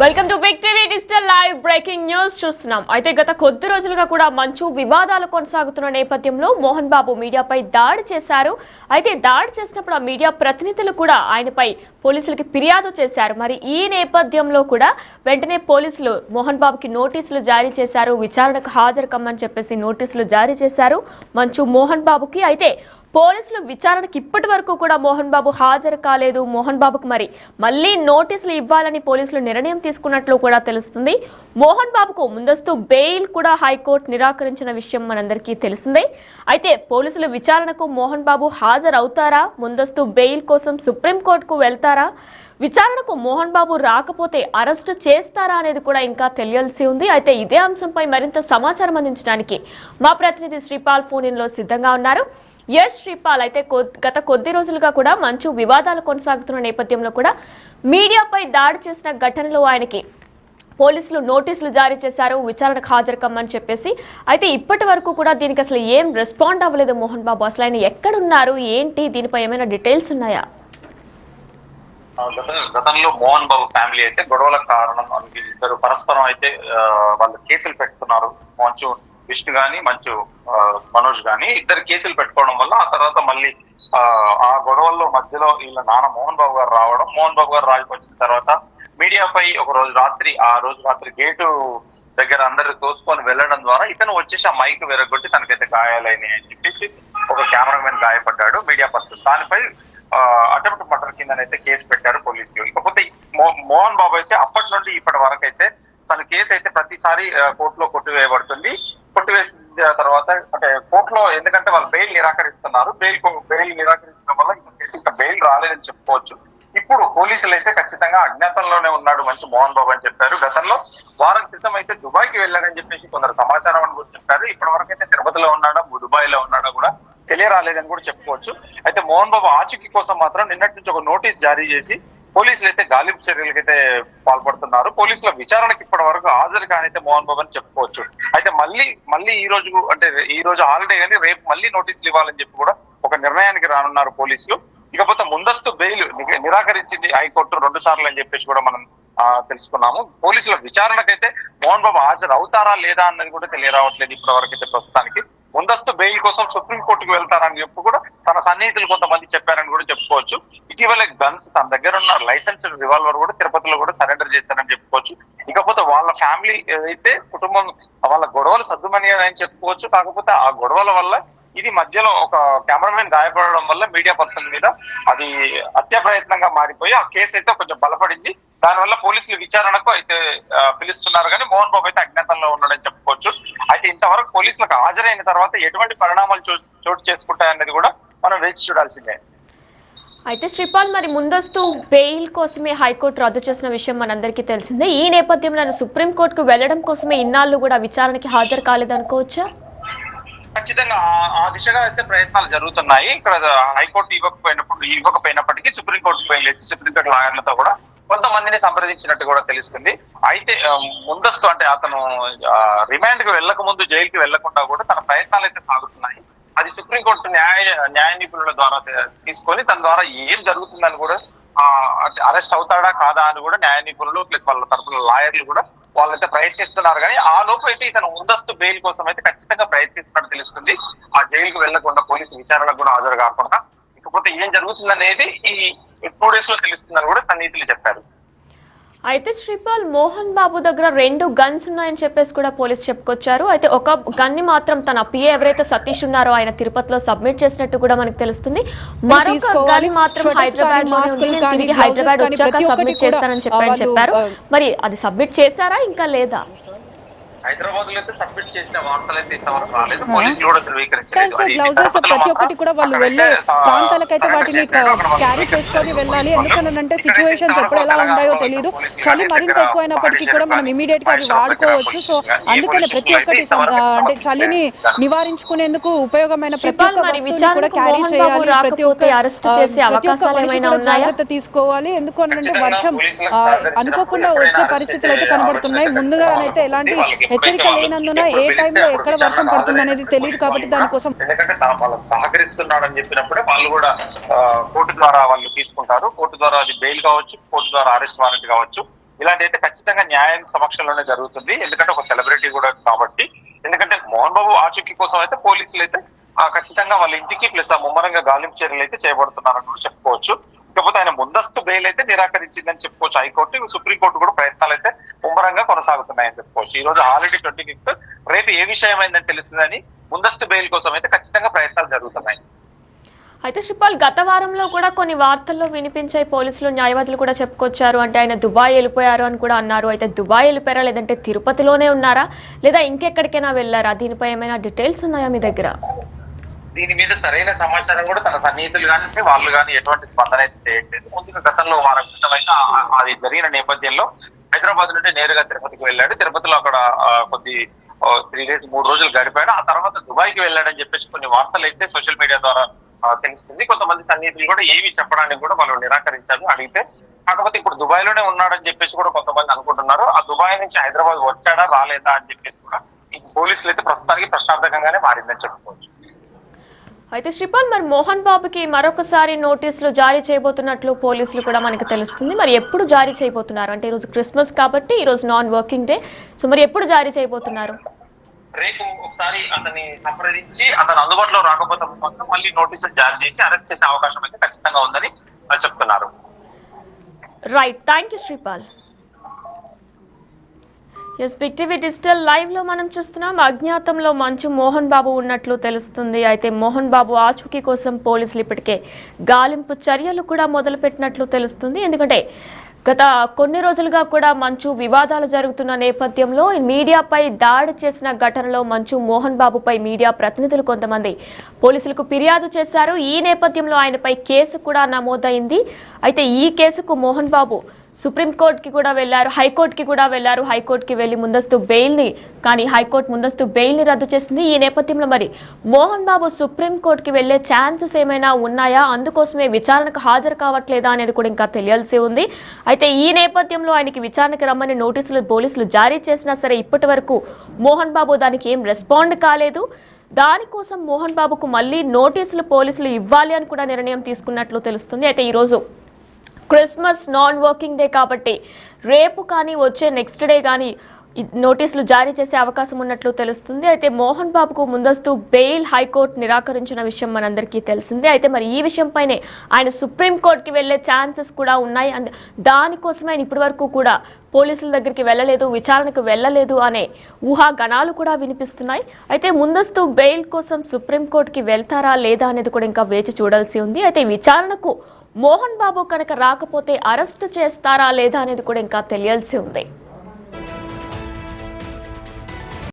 Welcome to big TV digital live breaking news చూస్తున్నాం. అయితే గత కొద్ది రోజులుగా కూడా మంచు వివాదాలు కొనసాగుతున్న నేపథ్యంలో మోహన్ బాబు మీడియాపై దాడి చేశారు. అయితే దాడి చేసినప్పుడు ఆ మీడియా ప్రతినిధులు కూడా ఆయనపై పోలీసులకి ఫిర్యాదు చేశారు. మరి ఈ నేపథ్యంలో కూడా వెంటనే పోలీసులు మోహన్ బాబుకి నోటీసులు జారీ చేశారు. విచారణకు హాజరు కమ్మని చెప్పేసి నోటీసులు జారీ చేశారు మంచు మోహన్ బాబుకి. అయితే పోలీసులు విచారణకు ఇప్పటి వరకు కూడా మోహన్ బాబు హాజరు కాలేదు. మోహన్ బాబుకు మరి మళ్ళీ నోటీసులు ఇవ్వాలని పోలీసులు నిర్ణయం తీసుకున్నట్లు కూడా తెలుస్తుంది. మోహన్ బాబుకు ముందస్తు బెయిల్ కూడా హైకోర్టు నిరాకరించిన విషయం మనందరికీ తెలిసిందే. అయితే పోలీసులు విచారణకు మోహన్ బాబు హాజరవుతారా, ముందస్తు బెయిల్ కోసం సుప్రీంకోర్టుకు వెళ్తారా, విచారణకు మోహన్ బాబు రాకపోతే అరెస్టు చేస్తారా అనేది కూడా ఇంకా తెలియాల్సి ఉంది. అయితే ఇదే అంశంపై మరింత సమాచారం అందించడానికి మా ప్రతినిధి శ్రీపాల్ ఫోన్ ఇన్ లో సిద్ధంగా ఉన్నారు. ఎస్ శ్రీపాల్, అయితే గత కొద్ది రోజులుగా కూడా మంచు వివాదాలు కొనసాగుతున్న నేపథ్యంలో కూడా మీడియాపై దాడి చేసిన ఘటనలో ఆయనకి పోలీసులు నోటీసులు జారీ చేశారు, విచారణకు హాజరు కమ్మని చెప్పేసి. అయితే ఇప్పటి వరకు కూడా దీనికి అసలు ఏం రెస్పాండ్ అవ్వలేదు మోహన్ బాబు. అసలు ఆయన ఎక్కడున్నారు, ఏంటి, దీనిపై ఏమైనా డీటెయిల్స్ ఉన్నాయా? గతంలో మోహన్ బాబు ఫ్యామిలీ అయితే గొడవల కారణం ఇద్దరు పరస్పరం అయితే వాళ్ళు కేసులు పెట్టుకున్నారు. మంచు విష్ణు గాని మంచు మనోజ్ గాని ఇద్దరు కేసులు పెట్టుకోవడం వల్ల ఆ తర్వాత మళ్ళీ ఆ గొడవల్లో మధ్యలో వీళ్ళ నాన్న మోహన్ బాబు గారు రావడం, మోహన్ బాబు గారు రాజుకొచ్చిన తర్వాత మీడియాపై ఆ రోజు రాత్రి గేటు దగ్గర అందరు తోసుకొని వెళ్ళడం ద్వారా ఇతను వచ్చేసి ఆ మైక్ విరగొట్టి తనకైతే గాయాలైనాయి అని చెప్పేసి ఒక కెమెరామెన్ గాయపడ్డాడు, మీడియా పర్సన్. దానిపై అటెంప్ట్ మర్డర్ కిందనైతే కేసు పెట్టారు పోలీసులు. ఇకపోతే మోహన్ బాబు అయితే అప్పటి నుండి ఇప్పటి వరకు అయితే తన కేసు అయితే ప్రతిసారి కోర్టులో కొట్టివేయబడుతుంది. కొట్టివేసిన తర్వాత అంటే కోర్టులో ఎందుకంటే వాళ్ళు బెయిల్ నిరాకరిస్తున్నారు. బెయిల్ నిరాకరించడం వల్ల ఇంకా బెయిల్ రాలేదని చెప్పుకోవచ్చు. ఇప్పుడు పోలీసులు అయితే ఖచ్చితంగా అజ్ఞాతంలోనే ఉన్నాడు మంచి మోహన్ బాబు అని చెప్పారు. గతంలో వారం క్రితం అయితే దుబాయ్కి వెళ్ళాడని చెప్పేసి కొందరు సమాచారం అని కూడా చెప్పారు. ఇప్పటి వరకు అయితే తిరుపతిలో ఉన్నాడా, దుబాయ్ లో ఉన్నాడా కూడా తెలియరాలేదని కూడా చెప్పుకోవచ్చు. అయితే మోహన్ బాబు ఆచూకీ కోసం మాత్రం నిన్నటి నుంచి ఒక నోటీస్ జారీ చేసి పోలీసులు అయితే గాలింపు చర్యలకైతే పాల్పడుతున్నారు. పోలీసుల విచారణకు ఇప్పటి వరకు హాజరు కానైతే మోహన్ బాబు అని చెప్పుకోవచ్చు. అయితే మళ్ళీ ఈ రోజు హాలిడే కానీ రేపు మళ్ళీ నోటీసులు ఇవ్వాలని చెప్పి కూడా ఒక నిర్ణయానికి రానున్నారు పోలీసులు. ఇకపోతే ముందస్తు బెయిల్ నిరాకరించింది హైకోర్టు 2 సార్లు అని చెప్పేసి కూడా మనం తెలుసుకున్నాము. పోలీసుల విచారణకైతే మోహన్ బాబు హాజరు అవుతారా లేదా అన్నది కూడా తెలియరావట్లేదు ఇప్పటి వరకు అయితే. ప్రస్తుతానికి ముందస్తు బెయిల్ కోసం సుప్రీంకోర్టుకు వెళ్తారని చెప్పి కూడా తన సన్నిహితులు కొంతమంది చెప్పారని కూడా చెప్పుకోవచ్చు. ఇటీవల గన్స్ తన దగ్గర ఉన్న లైసెన్స్డ్ రివాల్వర్ కూడా తిరుపతిలో కూడా సరెండర్ చేశారని చెప్పుకోవచ్చు. ఇకపోతే వాళ్ళ ఫ్యామిలీ అయితే కుటుంబం వాళ్ళ గొడవలు సద్దుమనియని చెప్పుకోవచ్చు. కాకపోతే ఆ గొడవల వల్ల ఇది మధ్యలో ఒక కెమెరామెన్ గాయపడడం వల్ల మీడియా పర్సన్ మీద అది హత్య ప్రయత్నంగా మారిపోయి ఆ కేసు అయితే కొంచెం బలపడింది. దానివల్ల పోలీసులు విచారణకు అయితే పిలుస్తున్నారు కానీ మోహన్ బాబు అయితే అజ్ఞాతంలో ఉన్నాడని చెప్పుకోవచ్చు. అయితే ఇంతవరకు పోలీసులకు హాజరైన తర్వాత ఎటువంటి పరిణామాలు చోటు చేసుకుంటాయన్నది కూడా మనం వేచి చూడాల్సిందే. అయితే శ్రీపాల్, మరి ముందస్తు బెయిల్ కోసమే హైకోర్టు రద్దు చేసిన విషయం మనందరికీ తెలిసిందే. ఈ నేపథ్యంలో ఆయన సుప్రీంకోర్టుకు వెళ్లడం కోసమే ఇన్నాళ్ళు కూడా విచారణకి హాజరు కాలేదనుకోవచ్చా? ఖచ్చితంగా ఆ దిశగా అయితే ప్రయత్నాలు జరుగుతున్నాయి. ఇక్కడ హైకోర్టు ఇవ్వకపోయినప్పటికీ సుప్రీంకోర్టుకు వెళ్ళేసి సుప్రీంకోర్టు లాయర్లతో కూడా కొంతమందిని సంప్రదించినట్టు కూడా తెలుస్తుంది. అయితే ముందస్తు అంటే అతను రిమాండ్ కు వెళ్లక ముందు జైలుకి వెళ్లకుండా కూడా తన ప్రయత్నాలు అయితే సాగుతున్నాయి. అది సుప్రీంకోర్టు న్యాయ నిపుణుల ద్వారా తీసుకొని తన ద్వారా ఏం జరుగుతుందని కూడా అరెస్ట్ అవుతాడా కాదా అని కూడా న్యాయ నిపుణులు ప్లస్ వాళ్ళ తరపున లాయర్లు కూడా వాళ్ళైతే ప్రయత్నిస్తున్నారు. కానీ ఆ లోపు అయితే ఇతను ముందస్తు బెయిల్ కోసం అయితే ఖచ్చితంగా ప్రయత్నిస్తున్నట్టు తెలుస్తుంది. ఆ జైలుకు వెళ్లకుండా పోలీసు విచారణకు కూడా హాజరు కాకుండా. ఇకపోతే ఏం జరుగుతుందనేది ఈ 2 days లో తెలుస్తుందని కూడా సన్నిహితులు చెప్పారు. అయితే శ్రీపాల్, మోహన్ బాబు దగ్గర 2 గన్స్ ఉన్నాయని చెప్పేసి కూడా పోలీసు చెప్పుకొచ్చారు. అయితే ఒక గన్ని మాత్రం తన పిఏ ఎవరైతే సతీష్ ఉన్నారో ఆయన తిరుపతిలో సబ్మిట్ చేసినట్టు కూడా మనకు తెలుస్తుంది. మరొక గన్ మాత్రం హైదరాబాద్ లోనే ఉంది, నేను తిరిగి హైదరాబాద్ వచ్చాక సబ్మిట్ చేస్తానని చెప్పారు. మరి అది సబ్మిట్ చేశారా ఇంకా లేదా? హైదరాబాద్ లో అయితే సబ్మిట్ చేసిన వార్తలు అయితే ఇంతవరకు రాలేదు. పోలీసులు కూడా ధృవీకరించలేదు. గ్లౌజెస్ ప్రతి ఒక్కటి కూడా వాళ్ళు వెళ్ళే ప్రాంతాలకైతే వాటిని క్యారీ చేసుకొని వెళ్ళాలి. ఎందుకనంటే సిచ్యువేషన్స్ ఎప్పుడు ఎలా ఉన్నాయో తెలియదు. చలి మరింత ఎక్కువైనప్పటికీ కూడా మనం ఇమీడియట్ గా అవి వాడుకోవచ్చు. సో అందుకనే ప్రతి ఒక్కటి అంటే చలిని నివారించుకునేందుకు ఉపయోగమైన ప్రతి ఒక్క వస్తువుని కూడా క్యారీ చేయాలి. ప్రతి ఒక్క జాగ్రత్త తీసుకోవాలి. ఎందుకనంటే వర్షం అనుకోకుండా వచ్చే పరిస్థితులు అయితే కనబడుతున్నాయి. ముందుగానైతే ఎలాంటి హెచ్చరిక లేనందున ఏ టైంలో ఎక్కడ వర్షం పడుతుంది అనేది తెలియదు. కాబట్టి దానికోసం ఎందుకంటే వాళ్ళకి సహకరిస్తున్నాడని చెప్పినప్పుడే వాళ్ళు కూడా కోర్టు ద్వారా వాళ్ళు తీసుకుంటారు. కోర్టు ద్వారా అది బెయిల్ కావచ్చు, కోర్టు ద్వారా అరెస్ట్ వారెంట్ కావచ్చు. ఇలాంటి అయితే ఖచ్చితంగా న్యాయం సమక్షంలోనే జరుగుతుంది. ఎందుకంటే ఒక సెలబ్రిటీ కూడా కాబట్టి. ఎందుకంటే మోహన్ బాబు ఆచూకీ కోసం అయితే పోలీసులు అయితే ఖచ్చితంగా వాళ్ళ ఇంటికి ప్లస్ ఆ ముమ్మరంగా గాలింపు చర్యలు అయితే చేయబడుతున్నారని కూడా చెప్పుకోవచ్చు. ఇకపోతే ఆయన ముందస్తు బెయిల్ అయితే నిరాకరించిందని చెప్పుకోవచ్చు హైకోర్టు. సుప్రీంకోర్టు కూడా ప్రయత్నాలు అయితే ముమ్మరంగా కొనసాగుతున్నాయని చెప్పుకోవచ్చు. ఈ రోజు ఆల్రెడీ 25th, రేపు ఏ విషయం అయిందని తెలుస్తుందని ముందస్తు బెయిల్ కోసం అయితే ఖచ్చితంగా ప్రయత్నాలు జరుగుతున్నాయి. అయితే శ్రీపాల్, గత వారంలో కూడా కొన్ని వార్తల్లో వినిపించే పోలీసులు న్యాయవాదులు కూడా చెప్పుకొచ్చారు. అంటే ఆయన దుబాయ్ వెళ్ళిపోయారు అని కూడా అన్నారు. అయితే దుబాయ్ వెళ్ళిపోయారా, లేదంటే తిరుపతిలోనే ఉన్నారా, లేదా ఇంకెక్కడికైనా వెళ్ళారా? దీనిపై ఏమైనా డీటెయిల్స్ ఉన్నాయా మీ దగ్గర? దీని మీద సరైన సమాచారం కూడా తన సన్నిహితులు కానీ వాళ్ళు కానీ ఎటువంటి స్పందన అయితే చేయట్లేదు. ముందుగా గతంలో వారం క్రితం అయితే అది జరిగిన నేపథ్యంలో హైదరాబాద్ నుండి నేరుగా తిరుపతికి వెళ్ళాడు. తిరుపతిలో అక్కడ 3 days 3 రోజులు గడిపాడు. ఆ తర్వాత దుబాయ్కి వెళ్ళాడని చెప్పేసి కొన్ని వార్తలు అయితే సోషల్ మీడియా ద్వారా తెలుస్తుంది. కొంతమంది సన్నిహితులు కూడా ఏమి చెప్పడానికి కూడా వాళ్ళు నిరాకరించారు అడిగితే. కాకపోతే ఇప్పుడు దుబాయ్ లోనే ఉన్నాడని చెప్పేసి కూడా కొంతమంది అనుకుంటున్నారు. ఆ దుబాయ్ నుంచి హైదరాబాద్ వచ్చాడా రాలేదా అని చెప్పేసి కూడా ఈ పోలీసులు అయితే ప్రస్తుతానికి ప్రశ్నార్థకంగానే మారిందని చెప్పుకోవచ్చు. అయితే శ్రీపాల్, మరి మోహన్ బాబుకి మరొకసారి నోటీసులు జారీ చేయబోతున్నట్లు పోలీసులు కూడా మనకు తెలుస్తుంది. మరి ఎప్పుడు జారీ చేయబోతున్నారు? అంటే ఈరోజు క్రిస్మస్ కాబట్టి ఈరోజు నాన్ వర్కింగ్ డే. సో మరి ఎప్పుడు జారీ చేయబోతున్నారు? రేపు ఒకసారి అతన్ని సంప్రదించి అతను అందుబాటులో రాకపోతే మాత్రం మళ్ళీ నోటీసులు జారీ చేసి అరెస్ట్ చేసే అవకాశం అయితే ఖచ్చితంగా ఉందని చెప్తున్నారు. Right, thank you Sripal. Yes, big TV digital live లో మనం చూస్తున్నాం. అజ్ఞాతంలో మంచు మోహన్ బాబు ఉన్నట్లు తెలుస్తుంది. అయితే మోహన్ బాబు ఆచూకీ కోసం పోలీసులు ఇప్పటికే గాలింపు చర్యలు కూడా మొదలుపెట్టినట్లు తెలుస్తుంది. ఎందుకంటే గత కొన్ని రోజులుగా కూడా మంచు వివాదాలు జరుగుతున్న నేపథ్యంలో మీడియాపై దాడి చేసిన ఘటనలో మంచు మోహన్ బాబుపై మీడియా ప్రతినిధులు కొంతమంది పోలీసులకు ఫిర్యాదు చేశారు. ఈ నేపథ్యంలో ఆయనపై కేసు కూడా నమోదైంది. అయితే ఈ కేసుకు మోహన్ బాబు సుప్రీంకోర్టుకి కూడా వెళ్లారు, హైకోర్టుకి కూడా వెళ్లారు. హైకోర్టుకి వెళ్లి ముందస్తు బెయిల్ని కానీ హైకోర్టు ముందస్తు బెయిల్ని రద్దు చేసింది. ఈ నేపథ్యంలో మరి మోహన్ బాబు సుప్రీంకోర్టుకి వెళ్లే ఛాన్సెస్ ఏమైనా ఉన్నాయా, అందుకోసమే విచారణకు హాజరు కావట్లేదా అనేది కూడా ఇంకా తెలియాల్సి ఉంది. అయితే ఈ నేపథ్యంలో ఆయనకి విచారణకు రమ్మని నోటీసులు పోలీసులు జారీ చేసినా సరే ఇప్పటి వరకు మోహన్ బాబు దానికి ఏం రెస్పాండ్ కాలేదు. దానికోసం మోహన్ బాబుకు మళ్ళీ నోటీసులు పోలీసులు ఇవ్వాలి అని కూడా నిర్ణయం తీసుకున్నట్లు తెలుస్తుంది. అయితే ఈరోజు క్రిస్మస్ నాన్ వర్కింగ్ డే కాబట్టి రేపు కానీ వచ్చే నెక్స్ట్ డే కానీ నోటీసులు జారీ చేసే అవకాశం ఉన్నట్లు తెలుస్తుంది. అయితే మోహన్ బాబుకు ముందస్తు బెయిల్ హైకోర్టు నిరాకరించిన విషయం మనందరికీ తెలిసిందే. అయితే మరి ఈ విషయంపైనే ఆయన సుప్రీంకోర్టుకి వెళ్లే ఛాన్సెస్ కూడా ఉన్నాయి. దానికోసమే ఆయన ఇప్పటి వరకు కూడా పోలీసుల దగ్గరికి వెళ్ళలేదు, విచారణకు వెళ్ళలేదు అనే ఊహాగణాలు కూడా వినిపిస్తున్నాయి. అయితే ముందస్తు బెయిల్ కోసం సుప్రీంకోర్టుకి వెళ్తారా లేదా అనేది కూడా ఇంకా వేచి చూడాల్సి ఉంది. అయితే విచారణకు మోహన్ బాబు కనుక రాకపోతే అరెస్ట్ చేస్తారా లేదా అనేది కూడా ఇంకా తెలియాల్సి ఉంది.